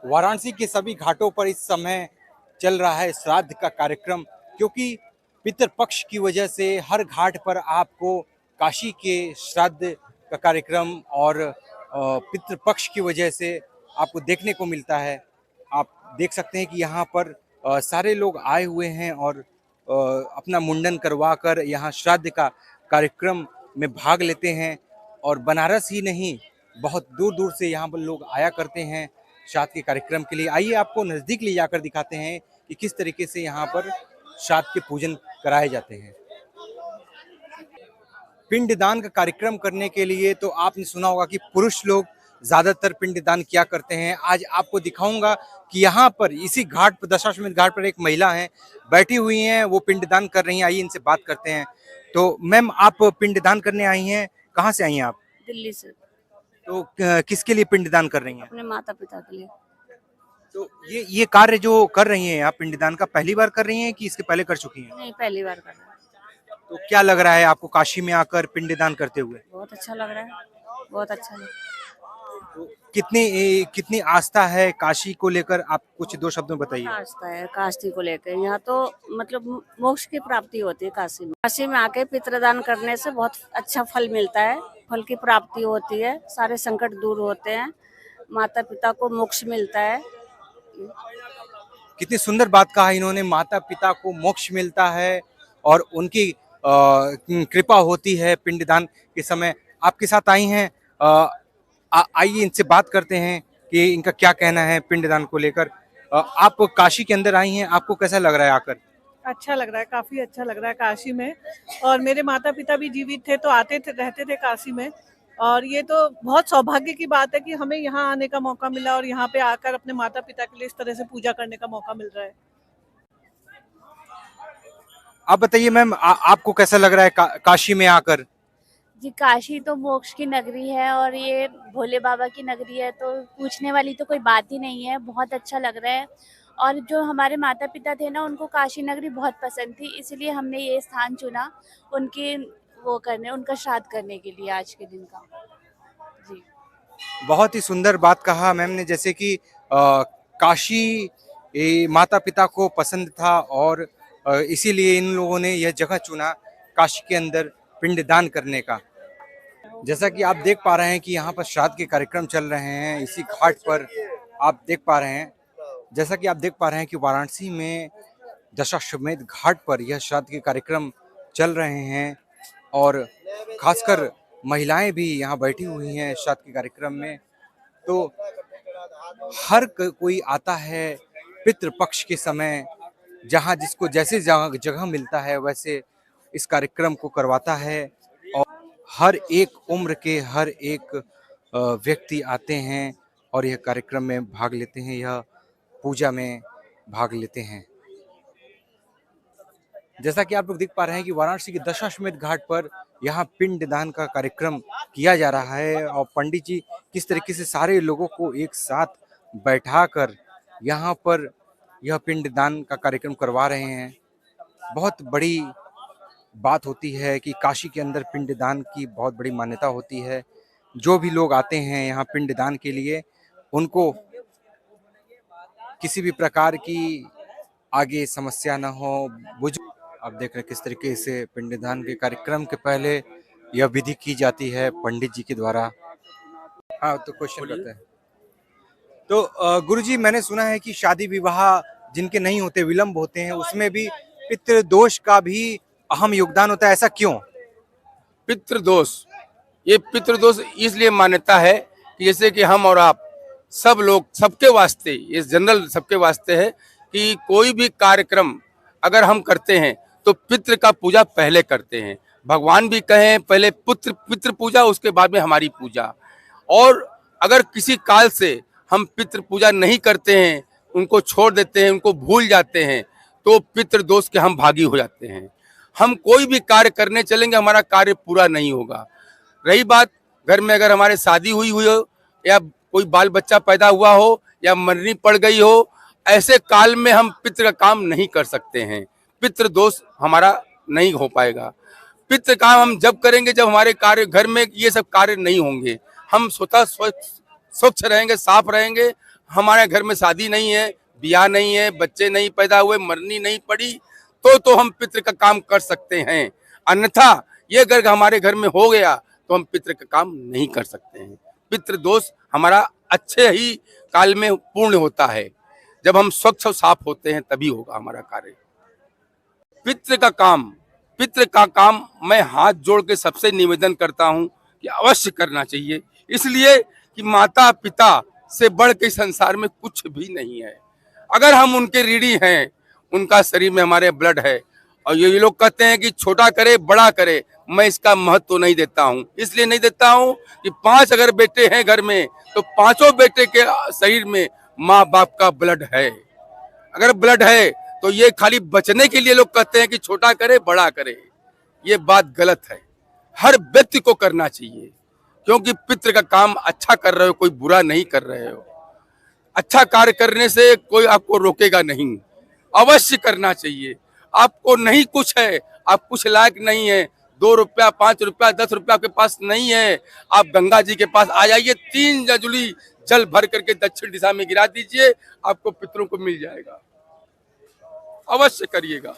वाराणसी के सभी घाटों पर इस समय चल रहा है श्राद्ध का कार्यक्रम, क्योंकि पितृपक्ष की वजह से हर घाट पर आपको काशी के श्राद्ध का कार्यक्रम और पितृपक्ष की वजह से आपको देखने को मिलता है। आप देख सकते हैं कि यहाँ पर सारे लोग आए हुए हैं और अपना मुंडन करवा कर यहाँ श्राद्ध का कार्यक्रम में भाग लेते हैं। और बनारस ही नहीं, बहुत दूर दूर से यहाँ पर लोग आया करते हैं श्राद्ध के कार्यक्रम के लिए। आइए आपको नज़दीक ले जाकर दिखाते हैं कि किस तरीके से यहाँ पर श्राद्ध के पूजन कराए जाते हैं। पिंडदान का कार्यक्रम करने के लिए तो आपने सुना होगा कि पुरुष लोग ज्यादातर पिंडदान किया करते हैं। आज आपको दिखाऊंगा कि यहाँ पर इसी घाट पर, दशाश्वमेध घाट पर, एक महिला है बैठी हुई हैं, वो पिंडदान कर रही हैं। आइए इनसे बात करते हैं। तो मैम, आप पिंडदान करने आई हैं, कहाँ से आई हैं आप? दिल्ली से। तो किसके लिए पिंडदान कर रही हैं? अपने माता पिता के लिए। तो ये कार्य जो कर रही हैं आप, पिंडदान का पहली बार कर रही हैं कि इसके पहले कर चुकी हैं? नहीं, पहली बार कर रहा है। तो क्या लग रहा है आपको काशी में आकर पिंडदान करते हुए? बहुत अच्छा लग रहा है, बहुत अच्छा लग रहा तो कितनी आस्था है काशी को लेकर, आप कुछ दो शब्दों में बताइए। है। आस्था है काशी को लेकर। यहाँ तो मतलब मोक्ष की प्राप्ति होती है काशी में। काशी में आके पितृदान करने से बहुत अच्छा फल मिलता है, फल की प्राप्ति होती है, सारे संकट दूर होते हैं, माता पिता को मोक्ष मिलता है। कितनी सुंदर बात कहा इन्होंने, माता पिता को मोक्ष मिलता है और उनकी कृपा होती है पिंडदान के समय। आपके साथ आई हैं, आइए इनसे बात करते हैं कि इनका क्या कहना है पिंडदान को लेकर। आप काशी के अंदर आई हैं, आपको कैसा लग रहा है आकर? अच्छा लग रहा है, काफी अच्छा लग रहा है काशी में। और मेरे माता पिता भी जीवित थे तो आते थे, रहते थे काशी में। और ये तो बहुत सौभाग्य की बात है कि हमें यहाँ आने का मौका मिला और यहाँ पे आकर अपने माता पिता के लिए इस तरह से पूजा करने का मौका मिल रहा है। आप बताइए मैम, आपको कैसा लग रहा है काशी में आकर? जी, काशी तो मोक्ष की नगरी है और ये भोले बाबा की नगरी है, तो पूछने वाली तो कोई बात ही नहीं है। बहुत अच्छा लग रहा है। और जो हमारे माता पिता थे ना, उनको काशी नगरी बहुत पसंद थी, इसलिए हमने ये स्थान चुना उनका श्राद्ध करने के लिए आज के दिन का। जी, बहुत ही सुंदर बात कहा मैम ने, जैसे कि काशी माता पिता को पसंद था और इसीलिए इन लोगों ने यह जगह चुना काशी के अंदर पिंडदान करने का। जैसा कि आप देख पा रहे हैं कि यहाँ पर श्राद्ध के कार्यक्रम चल रहे हैं इसी घाट पर। आप देख पा रहे हैं, जैसा कि आप देख पा रहे हैं कि वाराणसी में दशाश्वमेध घाट पर यह श्राद्ध के कार्यक्रम चल रहे हैं और खासकर महिलाएं भी यहाँ बैठी हुई हैं श्राद्ध के कार्यक्रम में। तो हर कोई आता है पितृपक्ष के समय, जहाँ जिसको जैसे जगह मिलता है वैसे इस कार्यक्रम को करवाता है। और हर एक उम्र के हर एक व्यक्ति आते हैं और यह कार्यक्रम में भाग लेते हैं, यह पूजा में भाग लेते हैं। जैसा कि आप लोग देख पा रहे हैं कि वाराणसी के दशाश्वमेध घाट पर यहाँ पिंडदान का कार्यक्रम किया जा रहा है और पंडित जी किस तरीके से सारे लोगों को एक साथ बैठाकर यहाँ पर यह पिंडदान का कार्यक्रम करवा रहे हैं। बहुत बड़ी बात होती है कि काशी के अंदर पिंडदान की बहुत बड़ी मान्यता होती है। जो भी लोग आते हैं यहाँ पिंडदान के लिए, उनको किसी भी प्रकार की आगे समस्या ना हो। आप देख रहे हैं किस तरीके से पिंडदान के कार्यक्रम के पहले यह विधि की जाती है पंडित जी के द्वारा। हाँ, तो क्वेश्चन करते हैं। तो गुरुजी, मैंने सुना है कि शादी विवाह जिनके नहीं होते, विलंब होते हैं, उसमें भी पितृदोष का भी अहम योगदान होता है, ऐसा क्यों? पितृदोष, ये पितृदोष इसलिए मान्यता है कि जैसे कि हम और आप सब लोग, सबके वास्ते, ये जनरल सबके वास्ते है कि कोई भी कार्यक्रम अगर हम करते हैं तो पितृ का पूजा पहले करते हैं। भगवान भी कहें पहले पितृ पूजा, उसके बाद में हमारी पूजा। और अगर किसी काल से हम पितृ पूजा नहीं करते हैं, उनको छोड़ देते हैं, उनको भूल जाते हैं, तो पितृदोष के हम भागी हो जाते हैं। हम कोई भी कार्य करने चलेंगे, हमारा कार्य पूरा नहीं होगा। रही बात घर में अगर हमारे शादी हुई हो या कोई बाल बच्चा पैदा हुआ हो या मरनी पड़ गई हो, ऐसे काल में हम पितृ का काम नहीं कर सकते हैं, पितृ दोष हमारा नहीं हो पाएगा। पितृ काम हम जब करेंगे जब हमारे कार्य घर में ये सब कार्य नहीं होंगे। हम स्वतः स्वच्छ रहेंगे, साफ रहेंगे, हमारे घर में शादी नहीं है, ब्याह नहीं है, बच्चे नहीं पैदा हुए, मरनी नहीं पड़ी, तो हम पितृ का काम कर सकते हैं। अन्यथा ये अगर हमारे घर में हो गया तो हम पितृ का काम नहीं कर सकते हैं। पितृ दोष हमारा अच्छे ही काल में पूर्ण होता है। जब हम स्वच्छ और साफ होते हैं तभी होगा हमारा कार्य। पितृ का काम मैं हाथ जोड़ के सबसे निवेदन करता हूं कि अवश्य करना चाहिए, इसलिए कि माता पिता से बढ़ के संसार में कुछ भी नहीं है। अगर हम उनके ऋणी हैं, उनका शरीर में हमारे ब्लड है, और ये लोग कहते हैं कि छोटा करे बड़ा करे, मैं इसका महत्व तो नहीं देता हूं। इसलिए नहीं देता हूं कि 5 अगर बेटे हैं घर में तो 5 बेटे के शरीर में माँ बाप का ब्लड है। अगर ब्लड है तो ये खाली बचने के लिए लोग कहते हैं कि छोटा करे बड़ा करे, ये बात गलत है। हर व्यक्ति को करना चाहिए, क्योंकि पितृ का काम अच्छा कर रहे हो, कोई बुरा नहीं कर रहे हो। अच्छा कार्य करने से कोई आपको रोकेगा नहीं, अवश्य करना चाहिए। आपको नहीं कुछ है, आप कुछ लायक नहीं है, 2 रुपया 5 रुपया 10 रुपया आपके पास नहीं है, आप गंगा जी के पास आ जाइए, 3 जजुली जल भर करके दक्षिण दिशा में गिरा दीजिए, आपको पितरों को मिल जाएगा। अवश्य करिएगा।